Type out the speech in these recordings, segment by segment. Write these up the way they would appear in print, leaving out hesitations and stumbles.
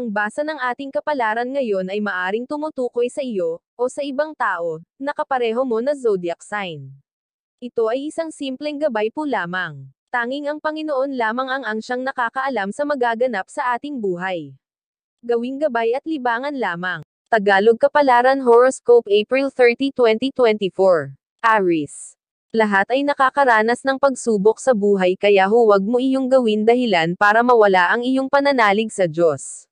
Ang basa ng ating kapalaran ngayon ay maaring tumutukoy sa iyo, o sa ibang tao, na kapareho mo na zodiac sign. Ito ay isang simpleng gabay po lamang. Tanging ang Panginoon lamang ang siyang nakakaalam sa magaganap sa ating buhay. Gawing gabay at libangan lamang. Tagalog Kapalaran Horoscope April 30, 2024. Aries. Lahat ay nakakaranas ng pagsubok sa buhay kaya huwag mo iyong gawin dahilan para mawala ang iyong pananalig sa Diyos.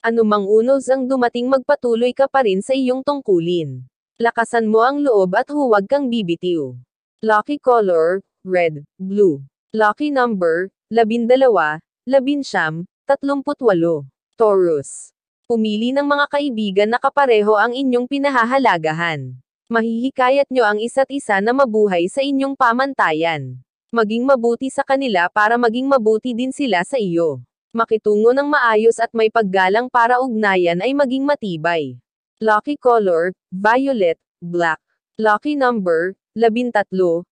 Anumang unos ang dumating magpatuloy ka pa rin sa iyong tungkulin. Lakasan mo ang loob at huwag kang bibitiw. Lucky color, red, blue. Lucky number, 12, 19, 38. Taurus. Pumili ng mga kaibigan na kapareho ang inyong pinahahalagahan. Mahihikayat nyo ang isa't isa na mabuhay sa inyong pamantayan. Maging mabuti sa kanila para maging mabuti din sila sa iyo. Makitungo ng maayos at may paggalang para ugnayan ay maging matibay. Lucky color, violet, black. Lucky number, 13, 18,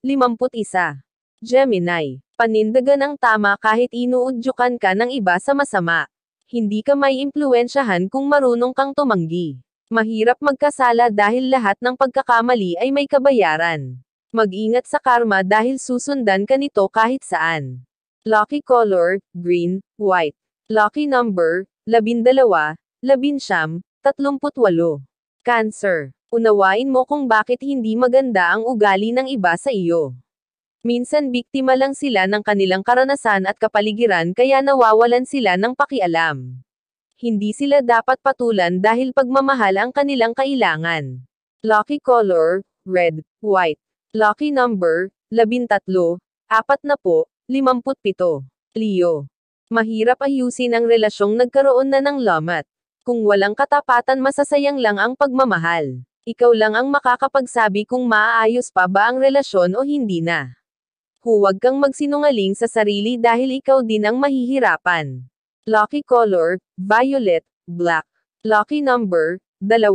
51. Gemini. Panindagan ang tama kahit inuudyukan ka ng iba sa masama. Hindi ka may impluwensyahan kung marunong kang tumanggi. Mahirap magkasala dahil lahat ng pagkakamali ay may kabayaran. Mag-ingat sa karma dahil susundan ka nito kahit saan. Lucky color, green, white. Lucky number, 12, 19, 38. Cancer. Unawain mo kung bakit hindi maganda ang ugali ng iba sa iyo. Minsan biktima lang sila ng kanilang karanasan at kapaligiran kaya nawawalan sila ng pakialam. Hindi sila dapat patulan dahil pagmamahal ang kanilang kailangan. Lucky color, red, white. Lucky number, 13, 40, 57. Leo. Mahirap ayusin ang relasyong nagkaroon na ng lamat. Kung walang katapatan masasayang lang ang pagmamahal. Ikaw lang ang makakapagsabi kung maaayos pa ba ang relasyon o hindi na. Huwag kang magsinungaling sa sarili dahil ikaw din ang mahihirapan. Lucky color, violet, black. Lucky number, 2,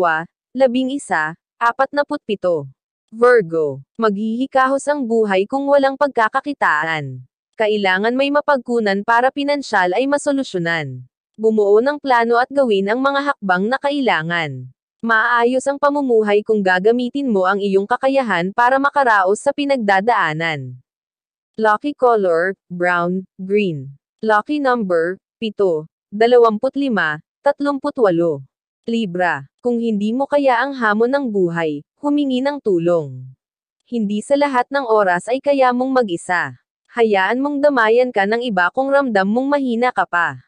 11, 47. Virgo. Maghihikahos ang buhay kung walang pagkakakitaan. Kailangan may mapagkunan para pinansyal ay masolusyonan. Bumuo ng plano at gawin ang mga hakbang na kailangan. Maayos ang pamumuhay kung gagamitin mo ang iyong kakayahan para makaraos sa pinagdadaanan. Lucky color, brown, green. Lucky number, 7, 25, 38. Libra. Kung hindi mo kaya ang hamon ng buhay, humingi ng tulong. Hindi sa lahat ng oras ay kaya mong mag-isa. Hayaan mong damayan ka ng iba kung ramdam mong mahina ka pa.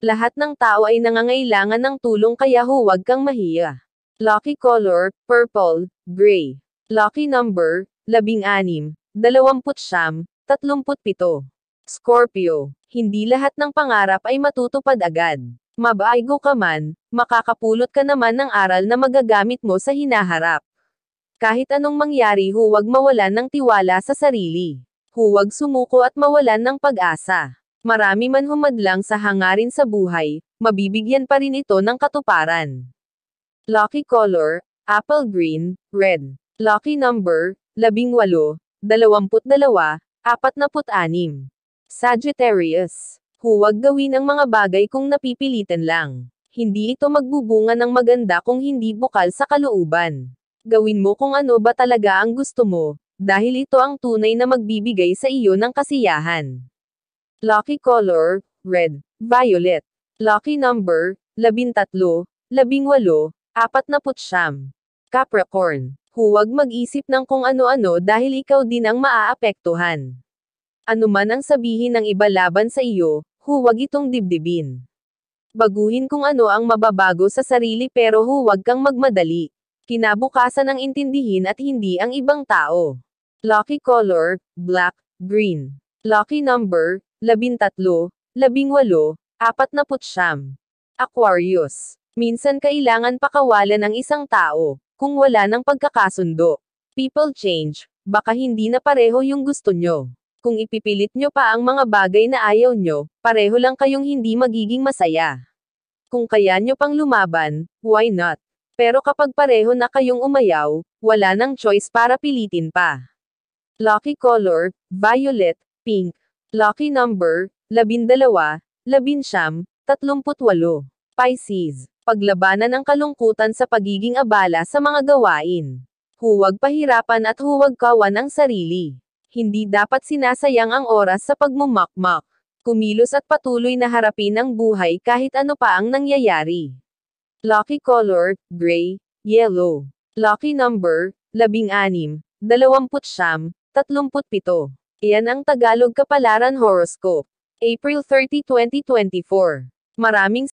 Lahat ng tao ay nangangailangan ng tulong kaya huwag kang mahiya. Lucky color, purple, gray. Lucky number, 16, 29, 37. Scorpio. Hindi lahat ng pangarap ay matutupad agad. Mabaigo ka man, makakapulot ka naman ng aral na magagamit mo sa hinaharap. Kahit anong mangyari huwag mawalan ng tiwala sa sarili. Huwag sumuko at mawalan ng pag-asa. Marami man humadlang sa hangarin sa buhay, mabibigyan pa rin ito ng katuparan. Lucky color, apple green, red. Lucky number, 18, 22, 46. Sagittarius. Huwag gawin ang mga bagay kung napipilitan lang. Hindi ito magbubunga ng maganda kung hindi bukal sa kalooban. Gawin mo kung ano ba talaga ang gusto mo, dahil ito ang tunay na magbibigay sa iyo ng kasiyahan. Lucky color, red, violet. Lucky number, 13, 18, 49. Capricorn. Huwag mag-isip ng kung ano-ano dahil ikaw din ang maaapektuhan. Ano man ang sabihin ng iba laban sa iyo, huwag itong dibdibin. Baguhin kung ano ang mababago sa sarili pero huwag kang magmadali. Kinabukasan ang intindihin at hindi ang ibang tao. Lucky color, black, green. Lucky number, 13, 18, 49. Aquarius. Minsan kailangan pakawalan ng isang tao, kung wala ng pagkakasundo. People change, baka hindi na pareho yung gusto nyo. Kung ipipilit nyo pa ang mga bagay na ayaw nyo, pareho lang kayong hindi magiging masaya. Kung kaya nyo pang lumaban, why not? Pero kapag pareho na kayong umayaw, wala nang choice para pilitin pa. Lucky color, violet, pink. Lucky number, 12, 19, 38. Pisces. Paglabanan ang kalungkutan sa pagiging abala sa mga gawain. Huwag pahirapan at huwag kawan ang sarili. Hindi dapat sinasayang ang oras sa pagmumakmak. Kumilos at patuloy na harapin ang buhay kahit ano pa ang nangyayari. Lucky color, gray, yellow. Lucky number, 16, 29, 37. Iyan ang Tagalog Kapalaran Horoscope. April 30, 2024. Maraming